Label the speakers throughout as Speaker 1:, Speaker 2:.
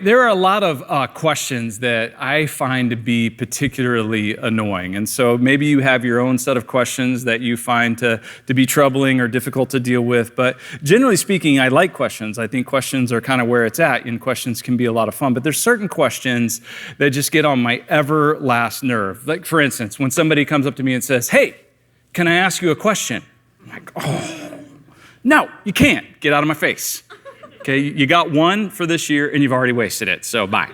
Speaker 1: There are a lot of questions that I find to be particularly annoying. And so maybe you have your own set of questions that you find to be troubling or difficult to deal with. But generally speaking, I like questions. I think questions are kind of where it's at, and questions can be a lot of fun. But there's certain questions that just get on my last nerve. Like, for instance, when somebody comes up to me and says, "Hey, can I ask you a question?" I'm like, "Oh, no, you can't. Get out of my face." Okay, you got one for this year and you've already wasted it, so bye.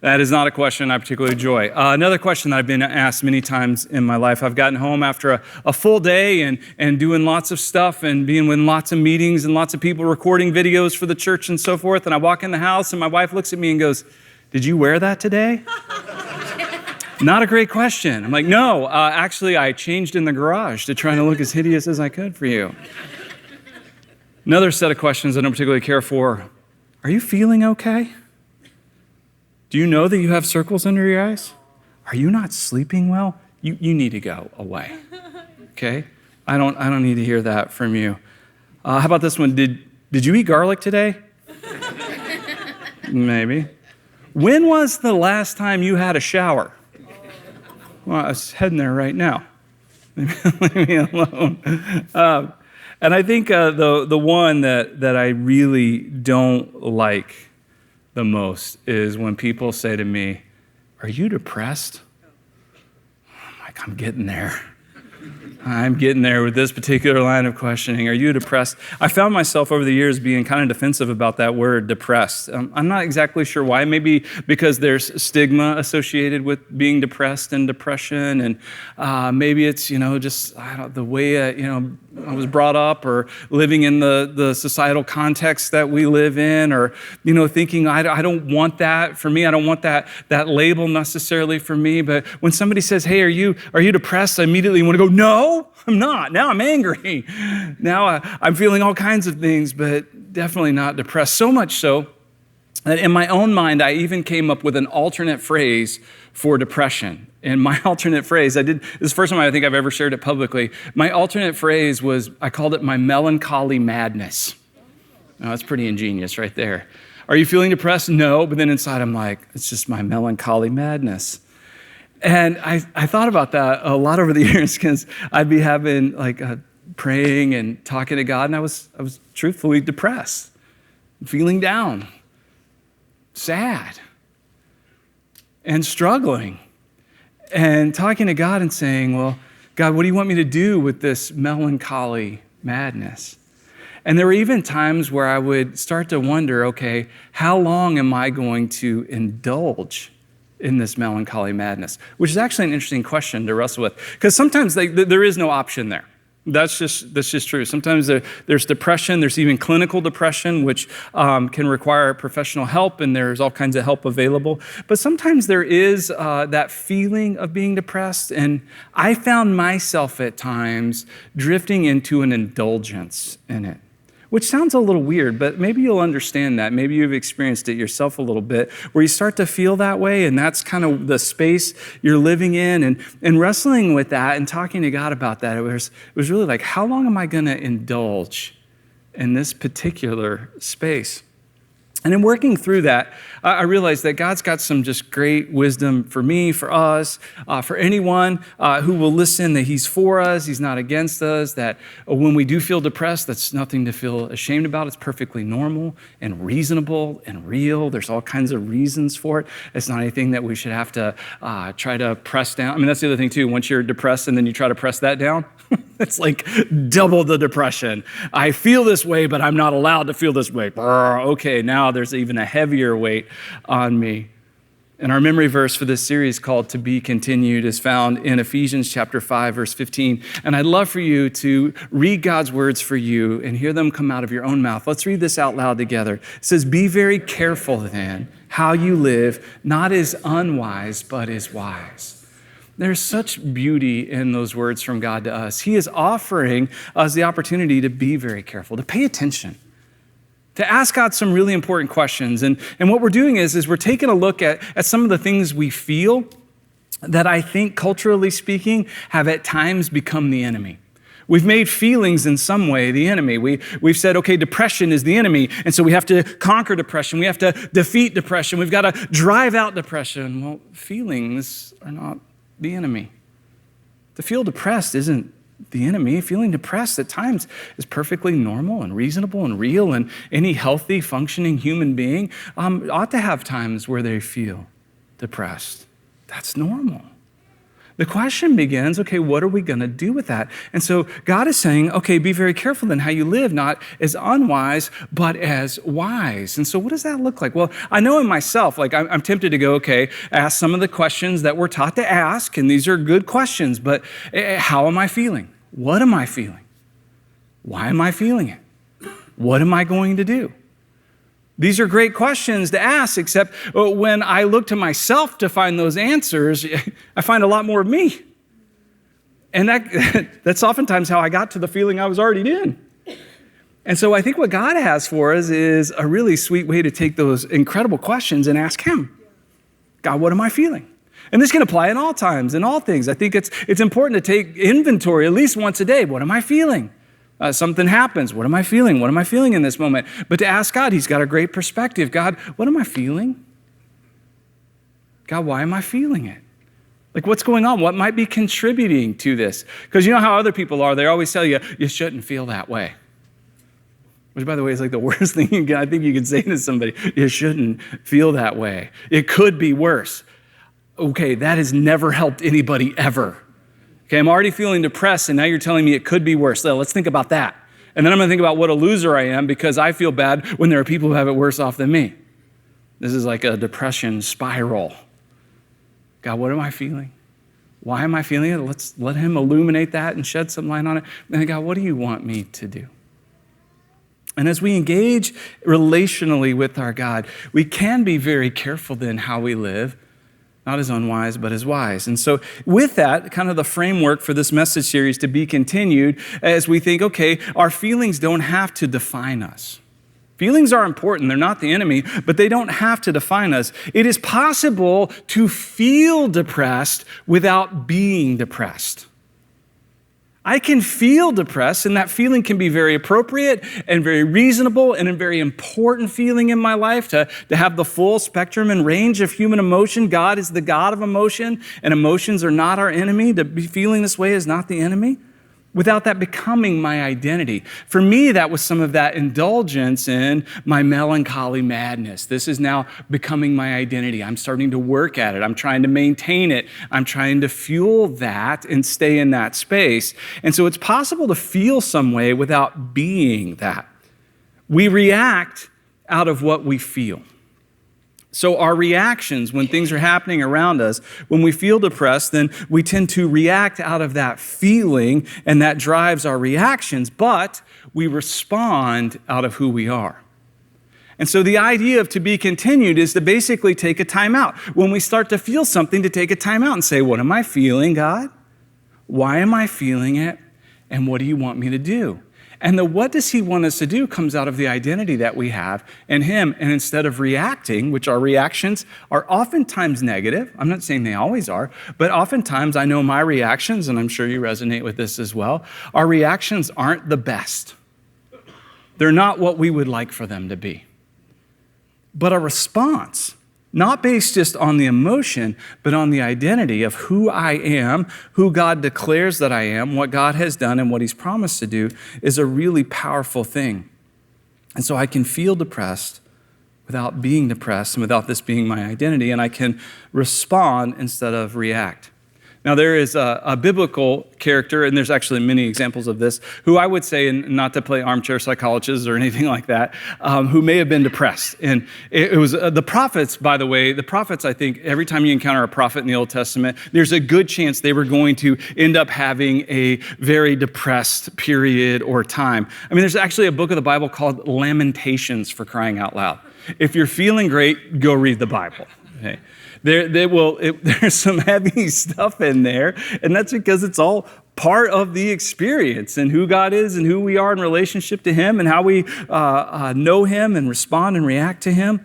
Speaker 1: That is not a question I particularly enjoy. Another question that I've been asked many times in my life, I've gotten home after a full day and doing lots of stuff and being in lots of meetings and lots of people recording videos for the church and so forth, and I walk in the house and my wife looks at me and goes, "Did you wear that today?" Not a great question. I'm like, "No, actually I changed in the garage to try to look as hideous as I could for you." Another set of questions I don't particularly care for. Are you feeling okay? Do you know that you have circles under your eyes? Are you not sleeping well? You need to go away. Okay? I don't need to hear that from you. How about this one? Did you eat garlic today? Maybe. When was the last time you had a shower? Well, I was heading there right now. Leave me alone. And I think the one that I really don't like the most is when people say to me, "Are you depressed?" I'm like, I'm getting there. I'm getting there with this particular line of questioning. Are you depressed? I found myself over the years being kind of defensive about that word, depressed. I'm not exactly sure why. Maybe because there's stigma associated with being depressed and depression, and maybe it's just the way I was brought up, or living in the societal context that we live in, or thinking I don't want that for me. I don't want that label necessarily for me. But when somebody says, "Hey, are you depressed?" I immediately want to go, "No, I'm not. Now I'm angry. Now I'm feeling all kinds of things, but definitely not depressed." So much so that in my own mind, I even came up with an alternate phrase for depression. And my alternate phrase, this is the first time I think I've ever shared it publicly. My alternate phrase was, I called it my melancholy madness. Now, that's pretty ingenious right there. Are you feeling depressed? No, but then inside I'm like, it's just my melancholy madness. And I thought about that a lot over the years, because I'd be having praying and talking to God, and I was truthfully depressed, feeling down, sad, and struggling, and talking to God and saying, "Well, God, what do you want me to do with this melancholy madness?" And there were even times where I would start to wonder, okay, how long am I going to indulge in this melancholy madness? Which is actually an interesting question to wrestle with, because sometimes there is no option there. That's just true. Sometimes there's depression. There's even clinical depression, which can require professional help, and there's all kinds of help available. But sometimes there is that feeling of being depressed, and I found myself at times drifting into an indulgence in it, which sounds a little weird, but maybe you'll understand that. Maybe you've experienced it yourself a little bit, where you start to feel that way, and that's kind of the space you're living in, and wrestling with that and talking to God about that. It was really like, how long am I going to indulge in this particular space? And in working through that, I realized that God's got some just great wisdom for me, for us, for anyone who will listen, that He's for us, He's not against us, that when we do feel depressed, that's nothing to feel ashamed about. It's perfectly normal and reasonable and real. There's all kinds of reasons for it. It's not anything that we should have to try to press down. I mean, that's the other thing too. Once you're depressed and then you try to press that down, it's like double the depression. I feel this way, but I'm not allowed to feel this way. Okay, now there's even a heavier weight on me. And our memory verse for this series, called "To Be Continued," is found in Ephesians chapter 5, verse 15. And I'd love for you to read God's words for you and hear them come out of your own mouth. Let's read this out loud together. It says, "Be very careful then how you live, not as unwise, but as wise." There's such beauty in those words from God to us. He is offering us the opportunity to be very careful, to pay attention, to ask God some really important questions. And what we're doing is we're taking a look at some of the things we feel that I think, culturally speaking, have at times become the enemy. We've made feelings in some way the enemy. We've said, okay, depression is the enemy, and so we have to conquer depression. We have to defeat depression. We've got to drive out depression. Well, feelings are not the enemy. To feel depressed isn't the enemy. Feeling depressed at times is perfectly normal and reasonable and real, and any healthy, functioning human being ought to have times where they feel depressed. That's normal. The question begins, okay, what are we going to do with that? And so God is saying, okay, be very careful then how you live, not as unwise, but as wise. And so what does that look like? Well, I know in myself, like I'm tempted to go, okay, ask some of the questions that we're taught to ask, and these are good questions, but how am I feeling? What am I feeling? Why am I feeling it? What am I going to do? These are great questions to ask, except when I look to myself to find those answers, I find a lot more of me. And that's oftentimes how I got to the feeling I was already in. And so I think what God has for us is a really sweet way to take those incredible questions and ask Him, God, what am I feeling? And this can apply in all times, in all things. I think it's important to take inventory at least once a day. What am I feeling? Something happens. What am I feeling? What am I feeling in this moment? But to ask God, He's got a great perspective. God, what am I feeling? God, why am I feeling it? Like, what's going on? What might be contributing to this? Because you know how other people are. They always tell you, you shouldn't feel that way. Which, by the way, is like the worst thing I think you can say to somebody. You shouldn't feel that way. It could be worse. Okay, that has never helped anybody ever. Okay, I'm already feeling depressed, and now you're telling me it could be worse. So let's think about that. And then I'm going to think about what a loser I am because I feel bad when there are people who have it worse off than me. This is like a depression spiral. God, what am I feeling? Why am I feeling it? Let's let Him illuminate that and shed some light on it. And God, what do you want me to do? And as we engage relationally with our God, we can be very careful then how we live. Not as unwise, but as wise. And so with that, kind of the framework for this message series to be continued as we think, okay, our feelings don't have to define us. Feelings are important. They're not the enemy, but they don't have to define us. It is possible to feel depressed without being depressed. I can feel depressed, and that feeling can be very appropriate and very reasonable and a very important feeling in my life to have the full spectrum and range of human emotion. God is the God of emotion, and emotions are not our enemy. To be feeling this way is not the enemy, without that becoming my identity. For me, that was some of that indulgence in my melancholy madness. This is now becoming my identity. I'm starting to work at it. I'm trying to maintain it. I'm trying to fuel that and stay in that space. And so it's possible to feel some way without being that. We react out of what we feel. So our reactions when things are happening around us, when we feel depressed, then we tend to react out of that feeling, and that drives our reactions, but we respond out of who we are. And so the idea of to be continued is to basically take a time out. When we start to feel something, to take a time out and say, what am I feeling, God? Why am I feeling it? And what do you want me to do? And the what does He want us to do comes out of the identity that we have in Him. And instead of reacting, which our reactions are oftentimes negative, I'm not saying they always are, but oftentimes I know my reactions, and I'm sure you resonate with this as well, our reactions aren't the best. They're not what we would like for them to be. But a response, not based just on the emotion, but on the identity of who I am, who God declares that I am, what God has done and what He's promised to do, is a really powerful thing. And so I can feel depressed without being depressed and without this being my identity, and I can respond instead of react. Now, there is a biblical character, and there's actually many examples of this, who I would say, and not to play armchair psychologist or anything like that, who may have been depressed. And it was the prophets, by the way, I think, every time you encounter a prophet in the Old Testament, there's a good chance they were going to end up having a very depressed period or time. I mean, there's actually a book of the Bible called Lamentations, for crying out loud. If you're feeling great, go read the Bible. Okay? There's some heavy stuff in there, and that's because it's all part of the experience and who God is and who we are in relationship to Him and how we know Him and respond and react to Him.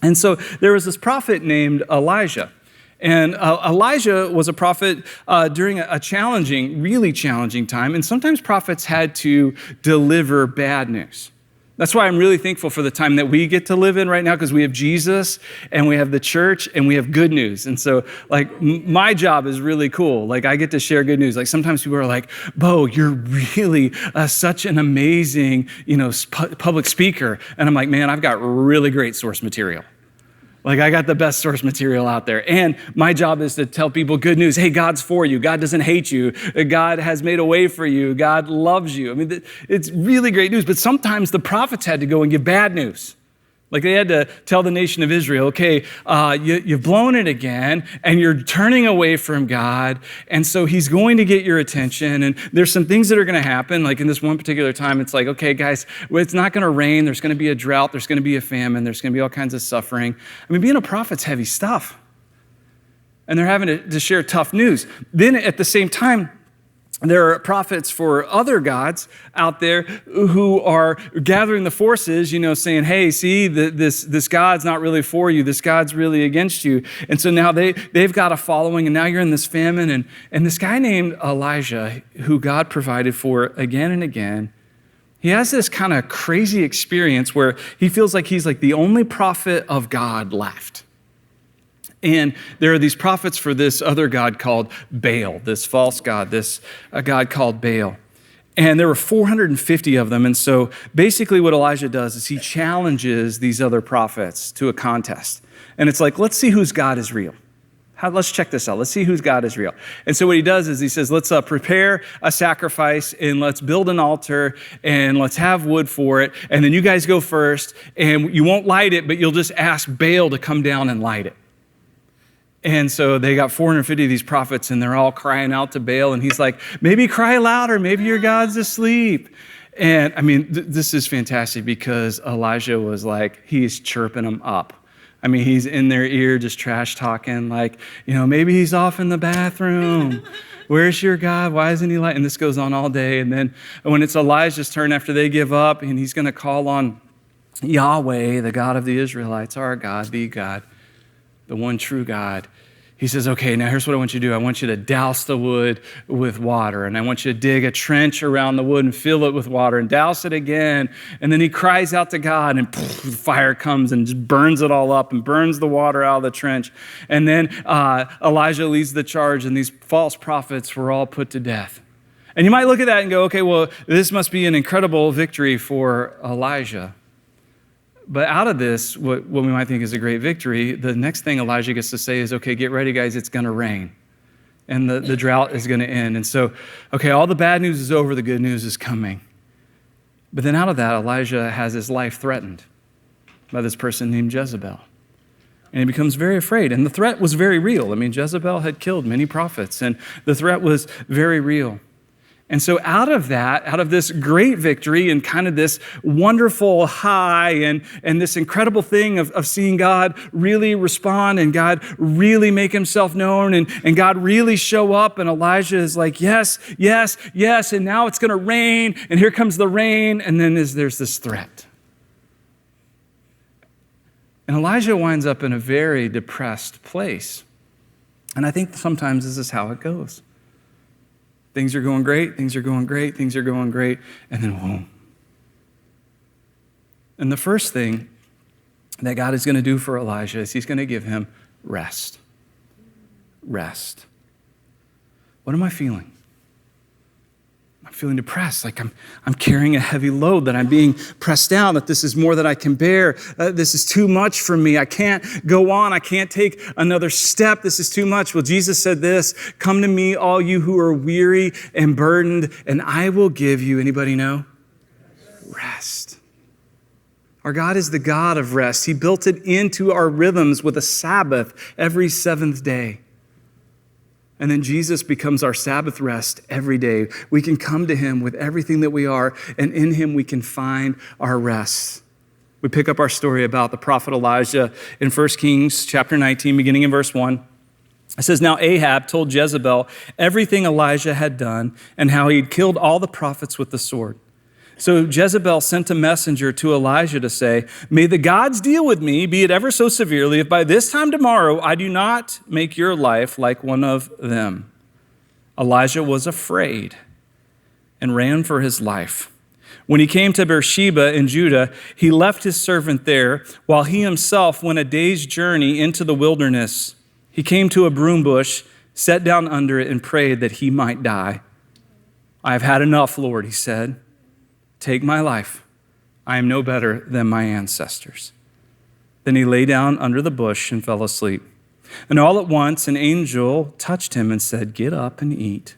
Speaker 1: And so there was this prophet named Elijah. And Elijah was a prophet during a challenging, really challenging time. And sometimes prophets had to deliver bad news. That's why I'm really thankful for the time that we get to live in right now, because we have Jesus and we have the church and we have good news. And so like my job is really cool. Like I get to share good news. Like sometimes people are like, Bo, you're really such an amazing, public speaker. And I'm like, man, I've got really great source material. Like I got the best source material out there. And my job is to tell people good news. Hey, God's for you. God doesn't hate you. God has made a way for you. God loves you. I mean, it's really great news. But sometimes the prophets had to go and give bad news. Like they had to tell the nation of Israel, okay, you've blown it again and you're turning away from God. And so he's going to get your attention. And there's some things that are going to happen. Like in this one particular time, it's like, okay, guys, it's not going to rain. There's going to be a drought. There's going to be a famine. There's going to be all kinds of suffering. I mean, being a prophet's heavy stuff. And they're having to share tough news. Then at the same time, there are prophets for other gods out there who are gathering the forces, saying, hey, see, this God's not really for you. This God's really against you. And so now they've got a following, and now you're in this famine. And this guy named Elijah, who God provided for again and again, he has this kind of crazy experience where he feels like he's like the only prophet of God left. And there are these prophets for this other god called Baal, this false god, a god called Baal. And there were 450 of them. And so basically what Elijah does is he challenges these other prophets to a contest. And it's like, let's see whose God is real. Let's check this out. Let's see whose God is real. And so what he does is he says, let's prepare a sacrifice and let's build an altar and let's have wood for it. And then you guys go first and you won't light it, but you'll just ask Baal to come down and light it. And so they got 450 of these prophets and they're all crying out to Baal. And he's like, maybe cry louder. Maybe your God's asleep. And I mean, this is fantastic because Elijah was like, he's chirping them up. I mean, he's in their ear just trash talking like, maybe he's off in the bathroom. Where's your God? Why isn't he light? And this goes on all day. And then when it's Elijah's turn after they give up and he's going to call on Yahweh, the God of the Israelites, our God, the God, the one true God. He says, okay, now here's what I want you to do. I want you to douse the wood with water, and I want you to dig a trench around the wood and fill it with water and douse it again. And then he cries out to God, and poof, the fire comes and just burns it all up and burns the water out of the trench. And then Elijah leads the charge, and these false prophets were all put to death. And you might look at that and go, okay, well, this must be an incredible victory for Elijah. But out of this, what we might think is a great victory, the next thing Elijah gets to say is, okay, get ready, guys, it's going to rain. And the drought is going to end. And so, okay, all the bad news is over, the good news is coming. But then out of that, Elijah has his life threatened by this person named Jezebel. And he becomes very afraid. And the threat was very real. I mean, Jezebel had killed many prophets, and the threat was very real. And so out of this great victory and kind of this wonderful high and this incredible thing of seeing God really respond and God really make himself known and God really show up, and Elijah is like, yes, yes, yes, and now it's going to rain, and here comes the rain, and then there's this threat. And Elijah winds up in a very depressed place. And I think sometimes this is how it goes. Things are going great, things are going great, things are going great, and then boom. And the first thing that God is going to do for Elijah is he's going to give him rest. Rest. What am I feeling? I'm feeling depressed, like I'm carrying a heavy load, that I'm being pressed down, that this is more than I can bear. This is too much for me. I can't go on. I can't take another step. This is too much. Well, Jesus said this, come to me, all you who are weary and burdened, and I will give you, anybody know? Rest. Our God is the God of rest. He built it into our rhythms with a Sabbath every seventh day. And then Jesus becomes our Sabbath rest every day. We can come to him with everything that we are, and in him we can find our rest. We pick up our story about the prophet Elijah in 1 Kings chapter 19, beginning in verse 1. It says, now Ahab told Jezebel everything Elijah had done and how he'd killed all the prophets with the sword. So Jezebel sent a messenger to Elijah to say, "May the gods deal with me, be it ever so severely, if by this time tomorrow I do not make your life like one of them." Elijah was afraid and ran for his life. When he came to Beersheba in Judah, he left his servant there while he himself went a day's journey into the wilderness. He came to a broom bush, sat down under it, and prayed that he might die. "I have had enough, Lord," he said. "Take my life. I am no better than my ancestors." Then he lay down under the bush and fell asleep. And all at once an angel touched him and said, "Get up and eat."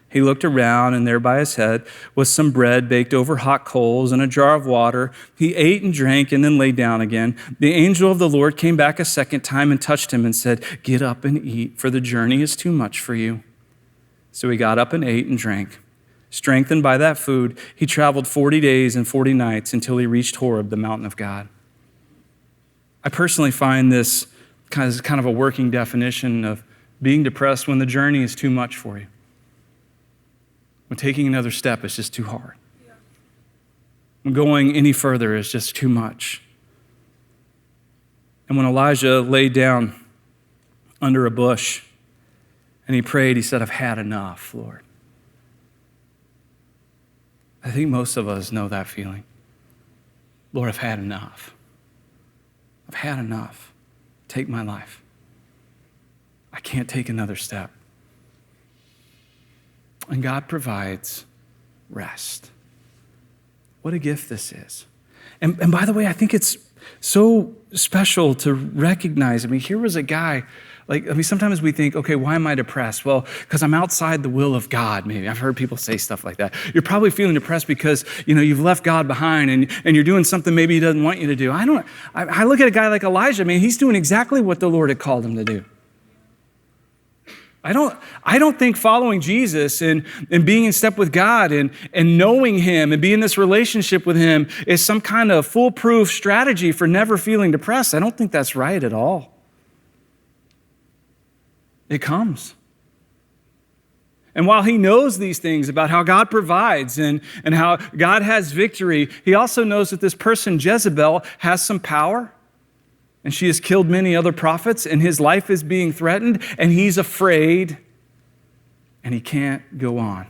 Speaker 1: He looked around, and there by his head was some bread baked over hot coals and a jar of water. He ate and drank and then lay down again. The angel of the Lord came back a second time and touched him and said, "Get up and eat, for the journey is too much for you." So he got up and ate and drank. Strengthened by that food, he traveled 40 days and 40 nights until he reached Horeb, the mountain of God. I personally find this kind of a working definition of being depressed when the journey is too much for you. When taking another step is just too hard. When going any further is just too much. And when Elijah laid down under a bush and he prayed, he said, "I've had enough, Lord." I think most of us know that feeling. Lord, I've had enough. I've had enough. Take my life. I can't take another step. And God provides rest. What a gift this is. And by the way, I think it's so special to recognize. Here was a guy, sometimes we think, okay, why am I depressed? Well, because I'm outside the will of God, maybe. I've heard people say stuff like that. You're probably feeling depressed because, you've left God behind and you're doing something maybe he doesn't want you to do. I look at a guy like Elijah, he's doing exactly what the Lord had called him to do. I don't think following Jesus and being in step with God and knowing him and being in this relationship with him is some kind of foolproof strategy for never feeling depressed. I don't think that's right at all. It comes. And while he knows these things about how God provides and how God has victory, he also knows that this person, Jezebel, has some power. And she has killed many other prophets, and his life is being threatened, and he's afraid, and he can't go on.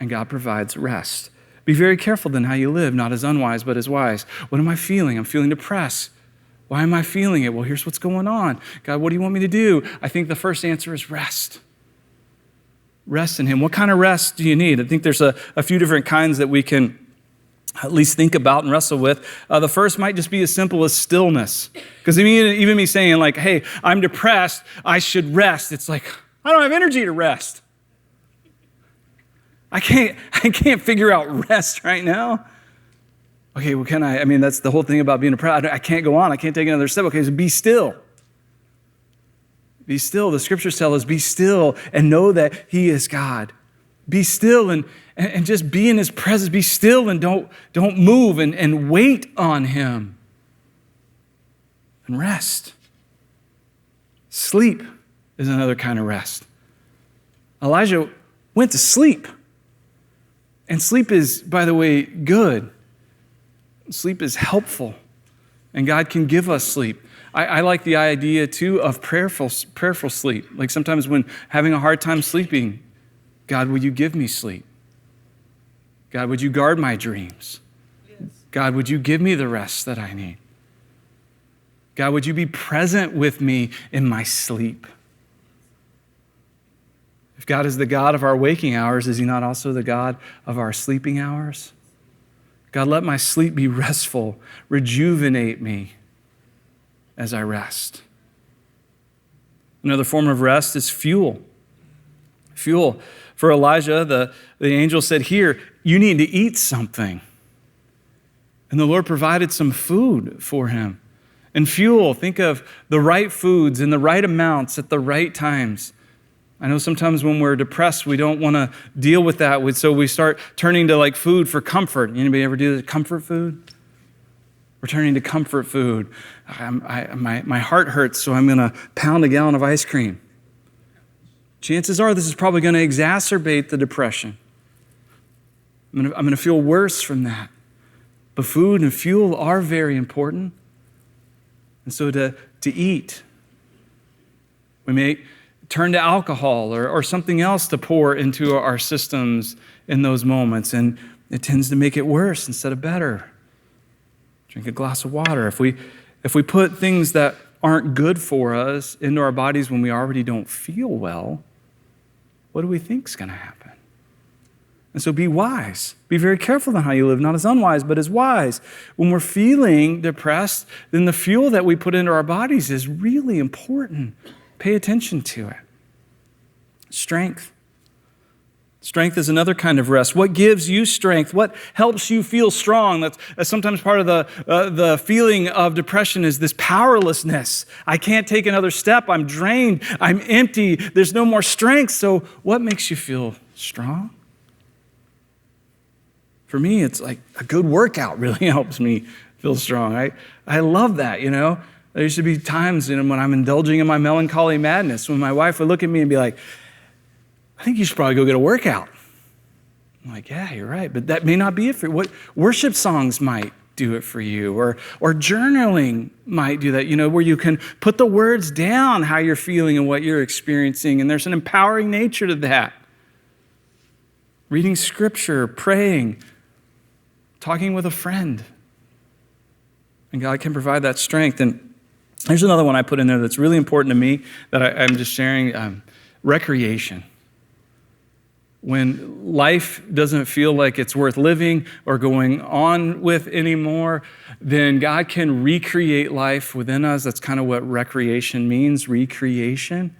Speaker 1: And God provides rest. Be very careful then how you live, not as unwise, but as wise. What am I feeling? I'm feeling depressed. Why am I feeling it? Well, here's what's going on. God, what do you want me to do? I think the first answer is rest. Rest in him. What kind of rest do you need? I think there's a few different kinds that we can at least think about and wrestle with. The first might just be as simple as stillness. Because even me saying hey, I'm depressed, I should rest. It's I don't have energy to rest. I can't figure out rest right now. Okay, well, can I? That's the whole thing about being depressed. I can't go on. I can't take another step. Okay, so be still. Be still. The scriptures tell us, be still and know that he is God. Be still and just be in his presence. Be still and don't move and wait on him. And rest. Sleep is another kind of rest. Elijah went to sleep. And sleep is, by the way, good. Sleep is helpful. And God can give us sleep. I like the idea, too, of prayerful sleep. Sometimes when having a hard time sleeping, God, would you give me sleep? God, would you guard my dreams? Yes. God, would you give me the rest that I need? God, would you be present with me in my sleep? If God is the God of our waking hours, is he not also the God of our sleeping hours? God, let my sleep be restful. Rejuvenate me as I rest. Another form of rest is fuel. Fuel. For Elijah, the angel said, here, you need to eat something. And the Lord provided some food for him. And fuel, think of the right foods in the right amounts at the right times. I know sometimes when we're depressed, we don't want to deal with that. So we start turning to food for comfort. Anybody ever do the comfort food? We're turning to comfort food. My heart hurts, so I'm going to pound a gallon of ice cream. Chances are this is probably going to exacerbate the depression. I'm going to feel worse from that. But food and fuel are very important. And so to eat, we may turn to alcohol or something else to pour into our systems in those moments. And it tends to make it worse instead of better. Drink a glass of water. If we put things that aren't good for us into our bodies when we already don't feel well, what do we think is going to happen? And so be wise. Be very careful in how you live, not as unwise, but as wise. When we're feeling depressed, then the fuel that we put into our bodies is really important. Pay attention to it. Strength. Strength is another kind of rest. What gives you strength? What helps you feel strong? That's sometimes part of the feeling of depression is this powerlessness. I can't take another step. I'm drained. I'm empty. There's no more strength. So what makes you feel strong? For me, it's like a good workout really helps me feel strong. I love that, There used to be times when I'm indulging in my melancholy madness when my wife would look at me and be like, I think you should probably go get a workout. I'm like, yeah, you're right, but that may not be it for you. What worship songs might do it for you, or journaling might do that, where you can put the words down how you're feeling and what you're experiencing, and there's an empowering nature to that. Reading scripture, praying, talking with a friend. And God can provide that strength. And there's another one I put in there that's really important to me that I'm just sharing, recreation. When life doesn't feel like it's worth living or going on with anymore, then God can recreate life within us. That's kind of what recreation means, recreation.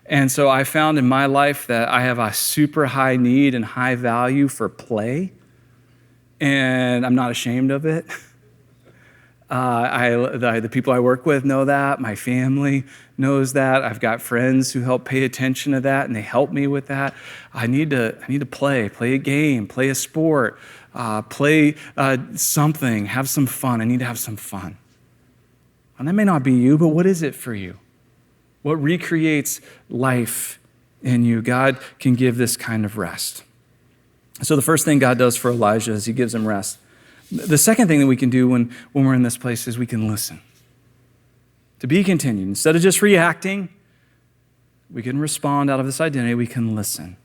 Speaker 1: And so I found in my life that I have a super high need and high value for play, and I'm not ashamed of it. The people I work with know that. My family knows that. I've got friends who help pay attention to that, and they help me with that. I need to play a game, play a sport, play something, have some fun. I need to have some fun. And that may not be you, but what is it for you? What recreates life in you? God can give this kind of rest. So the first thing God does for Elijah is he gives him rest. The second thing that we can do when we're in this place is we can listen. To be continued. Instead of just reacting, we can respond out of this identity. We can listen.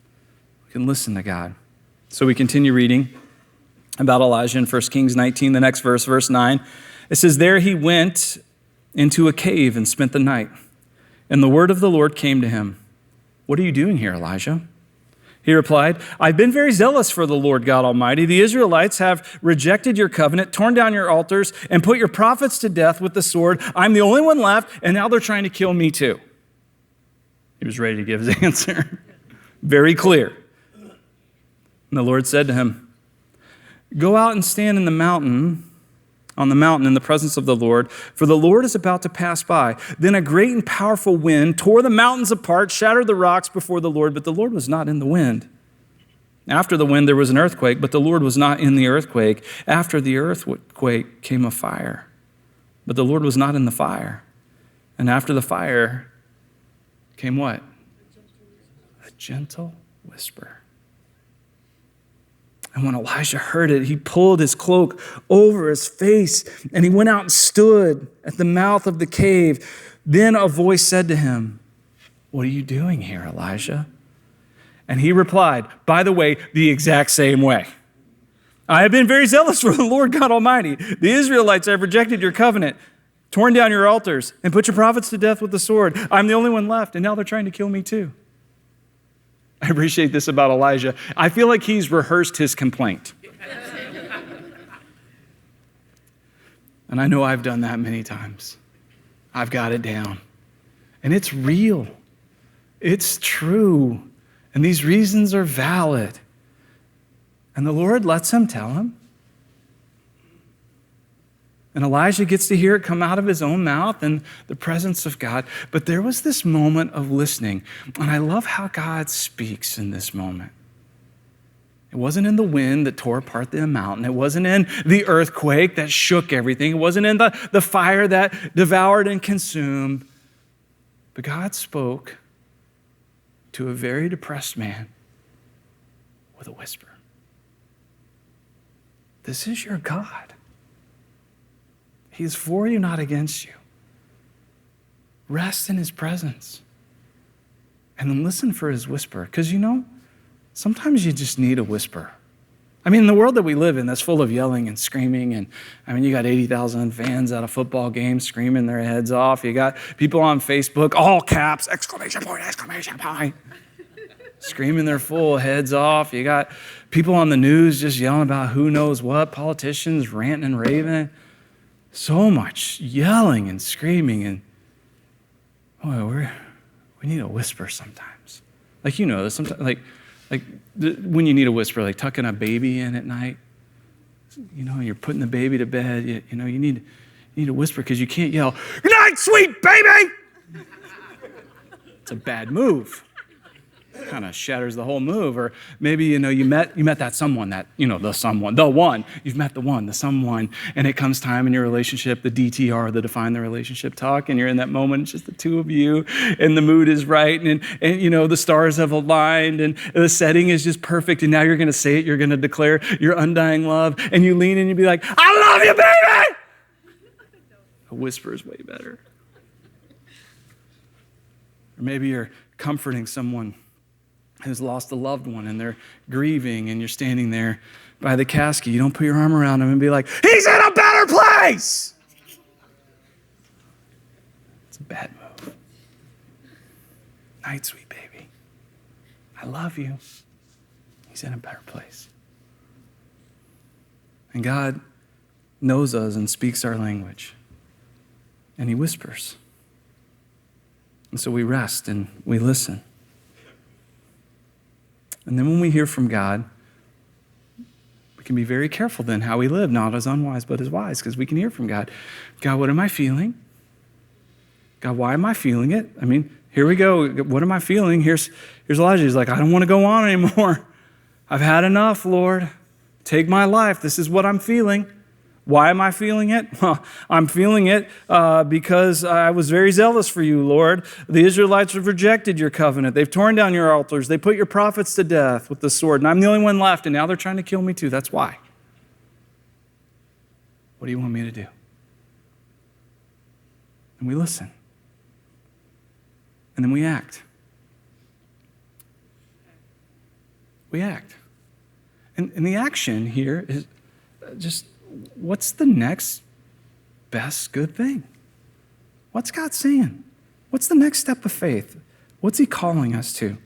Speaker 1: We can listen to God. So we continue reading about Elijah in 1 Kings 19, the next verse, verse 9. It says, there he went into a cave and spent the night. And the word of the Lord came to him. What are you doing here, Elijah? He replied, I've been very zealous for the Lord God Almighty. The Israelites have rejected your covenant, torn down your altars, and put your prophets to death with the sword. I'm the only one left, and now they're trying to kill me too. He was ready to give his answer. Very clear. And the Lord said to him, go out and stand on the mountain in the presence of the Lord, for the Lord is about to pass by. Then a great and powerful wind tore the mountains apart, shattered the rocks before the Lord, but the Lord was not in the wind. After the wind, there was an earthquake, but the Lord was not in the earthquake. After the earthquake came a fire, but the Lord was not in the fire. And after the fire came what? A gentle whisper. And when Elijah heard it, he pulled his cloak over his face, and he went out and stood at the mouth of the cave. Then a voice said to him, what are you doing here, Elijah? And he replied, by the way, the exact same way. I have been very zealous for the Lord God Almighty. The Israelites have rejected your covenant, torn down your altars, and put your prophets to death with the sword. I'm the only one left, and now they're trying to kill me too. I appreciate this about Elijah. I feel like he's rehearsed his complaint. And I know I've done that many times. I've got it down. And it's real. It's true. And these reasons are valid. And the Lord lets him tell him. And Elijah gets to hear it come out of his own mouth in the presence of God. But there was this moment of listening. And I love how God speaks in this moment. It wasn't in the wind that tore apart the mountain. It wasn't in the earthquake that shook everything. It wasn't in the fire that devoured and consumed. But God spoke to a very depressed man with a whisper. This is your God. He's for you, not against you. Rest in his presence. And then listen for his whisper. Because sometimes you just need a whisper. I mean, in the world that we live in that's full of yelling and screaming, and you got 80,000 fans at a football game screaming their heads off. You got people on Facebook, all caps, exclamation point, screaming their full heads off. You got people on the news just yelling about who knows what, politicians ranting and raving. So much yelling and screaming, and boy, we need a whisper sometimes. Like, this sometimes, like when you need a whisper, like tucking a baby in at night, you're putting the baby to bed, you need a whisper because you can't yell, "Good night, sweet baby!" It's a bad move. Kind of shatters the whole move. Or maybe, you met that someone, the one. You've met the someone, and it comes time in your relationship, the DTR, the define the relationship talk, and you're in that moment, it's just the two of you, and the mood is right, and the stars have aligned, and the setting is just perfect, and now you're going to say it, you're going to declare your undying love, and you lean in and you be like, "I love you, baby!" A whisper is way better. Or maybe you're comforting someone who's lost a loved one and they're grieving, and you're standing there by the casket. You don't put your arm around them and be like, "He's in a better place!" It's a bad move. "Night, sweet baby. I love you. He's in a better place." And God knows us and speaks our language. And he whispers. And so we rest and we listen. And then when we hear from God, we can be very careful then how we live, not as unwise, but as wise, because we can hear from God. "God, what am I feeling? God, why am I feeling it?" Here we go. What am I feeling? Here's Elijah. He's like, "I don't want to go on anymore. I've had enough, Lord. Take my life. This is what I'm feeling. Why am I feeling it? Well, I'm feeling it because I was very zealous for you, Lord. The Israelites have rejected your covenant. They've torn down your altars. They put your prophets to death with the sword. And I'm the only one left, and now they're trying to kill me too. That's why. What do you want me to do?" And we listen. And then we act. We act. And the action here is just, what's the next best good thing? What's God saying? What's the next step of faith? What's he calling us to?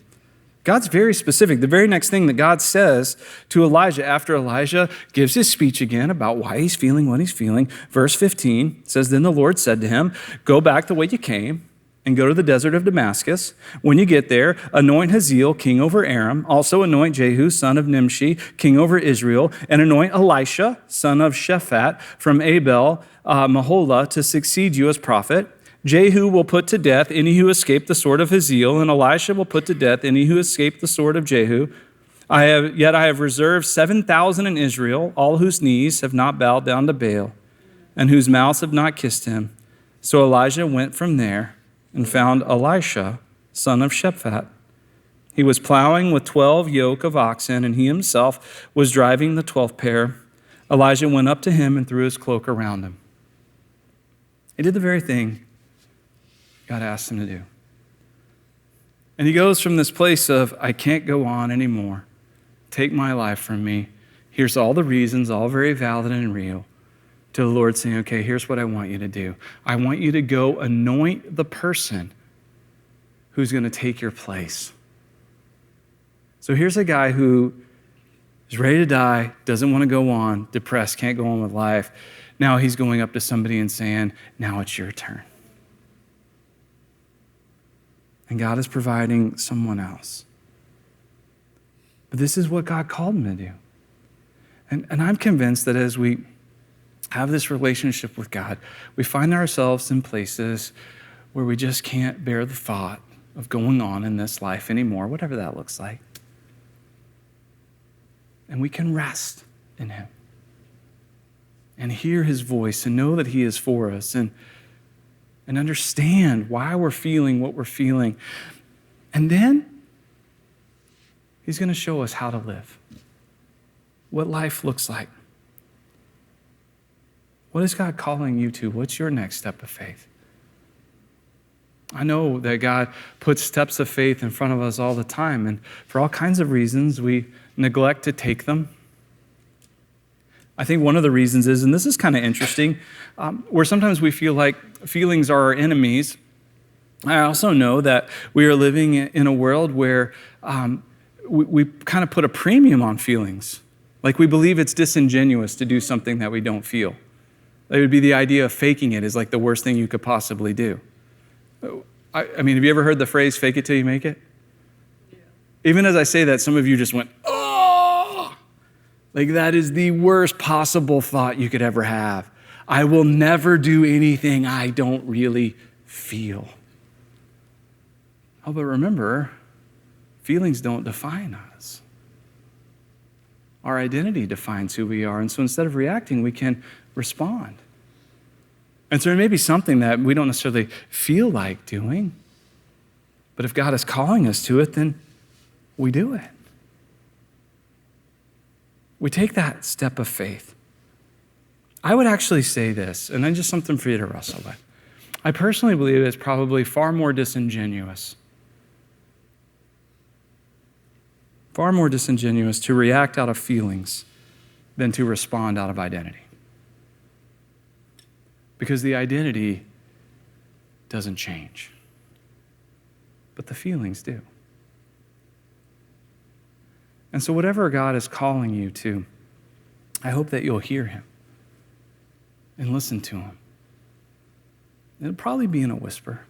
Speaker 1: God's very specific. The very next thing that God says to Elijah after Elijah gives his speech again about why he's feeling what he's feeling. Verse 15 says, "Then the Lord said to him, go back the way you came and go to the desert of Damascus. When you get there, anoint Hazael, king over Aram. Also anoint Jehu, son of Nimshi, king over Israel. And anoint Elisha, son of Shaphat, from Abel Maholah, to succeed you as prophet. Jehu will put to death any who escape the sword of Hazael, and Elisha will put to death any who escape the sword of Jehu. I have reserved 7,000 in Israel, all whose knees have not bowed down to Baal, and whose mouths have not kissed him." So Elijah went from there and found Elisha, son of Shaphat. He was plowing with 12 yoke of oxen, and he himself was driving the 12th pair. Elijah went up to him and threw his cloak around him. He did the very thing God asked him to do. And he goes from this place of, I can't go on anymore. Take my life from me. Here's all the reasons, all very valid and real, to the Lord saying, okay, here's what I want you to do. I want you to go anoint the person who's going to take your place. So here's a guy who is ready to die, doesn't want to go on, depressed, can't go on with life. Now he's going up to somebody and saying, now it's your turn. And God is providing someone else. But this is what God called him to do. And I'm convinced that as we have this relationship with God, we find ourselves in places where we just can't bear the thought of going on in this life anymore, whatever that looks like. And we can rest in him and hear his voice and know that he is for us and understand why we're feeling what we're feeling. And then he's going to show us how to live, what life looks like. What is God calling you to? What's your next step of faith? I know that God puts steps of faith in front of us all the time, and for all kinds of reasons, we neglect to take them. I think one of the reasons is, and this is kind of interesting, where sometimes we feel like feelings are our enemies. I also know that we are living in a world where we kind of put a premium on feelings. Like we believe it's disingenuous to do something that we don't feel. It would be the idea of faking it is like the worst thing you could possibly do. I mean, have you ever heard the phrase, fake it till you make it? Yeah. Even as I say that, some of you just went, oh! Like that is the worst possible thought you could ever have. I will never do anything I don't really feel. Oh, but remember, feelings don't define us. Our identity defines who we are. And so instead of reacting, we can respond. And so there may be something that we don't necessarily feel like doing, but if God is calling us to it, then we do it. We take that step of faith. I would actually say this, and then just something for you to wrestle with. I personally believe it's probably far more disingenuous to react out of feelings than to respond out of identity. Because the identity doesn't change, but the feelings do. And so whatever God is calling you to, I hope that you'll hear him and listen to him. It'll probably be in a whisper.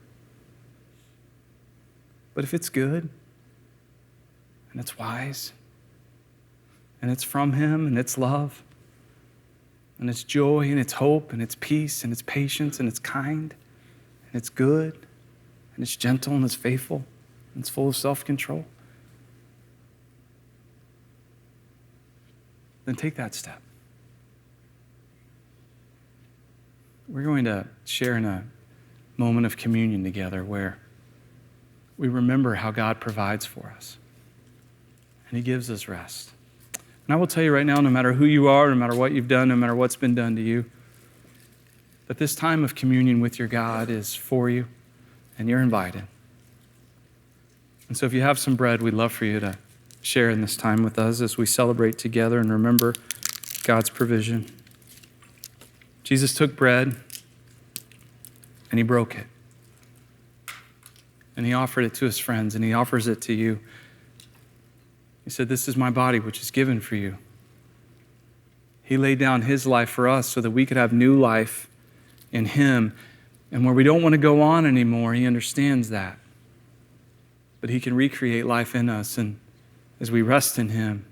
Speaker 1: But if it's good, and it's wise, and it's from him, and it's love, and it's joy, and it's hope, and it's peace, and it's patience, and it's kind, and it's good, and it's gentle, and it's faithful, and it's full of self-control, then take that step. We're going to share in a moment of communion together where we remember how God provides for us, and he gives us rest. And I will tell you right now, no matter who you are, no matter what you've done, no matter what's been done to you, that this time of communion with your God is for you, and you're invited. And so if you have some bread, we'd love for you to share in this time with us as we celebrate together and remember God's provision. Jesus took bread, and he broke it. And he offered it to his friends, and he offers it to you. He said, "This is my body, which is given for you." He laid down his life for us so that we could have new life in him. And where we don't want to go on anymore, he understands that. But he can recreate life in us. And as we rest in him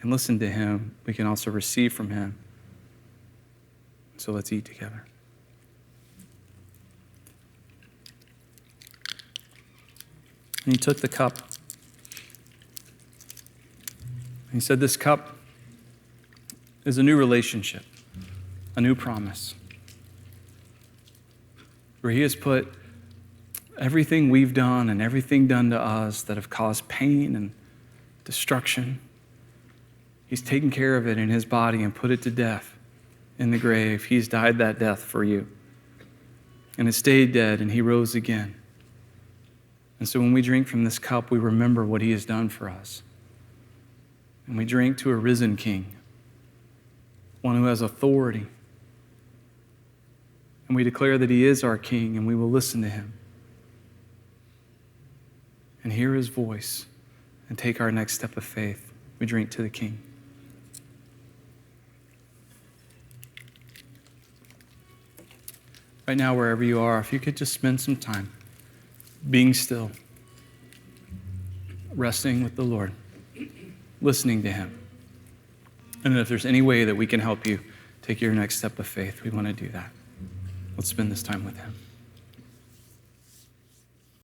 Speaker 1: and listen to him, we can also receive from him. So let's eat together. And he took the cup. He said, "This cup is a new relationship, a new promise, where he has put everything we've done and everything done to us that have caused pain and destruction. He's taken care of it in his body and put it to death in the grave. He's died that death for you. And it stayed dead, and he rose again. And so when we drink from this cup, we remember what he has done for us. And we drink to a risen King, one who has authority. And we declare that he is our King, and we will listen to him and hear his voice and take our next step of faith. We drink to the King. Right now, wherever you are, if you could just spend some time being still, resting with the Lord, listening to him. And if there's any way that we can help you take your next step of faith, we want to do that. Let's spend this time with him.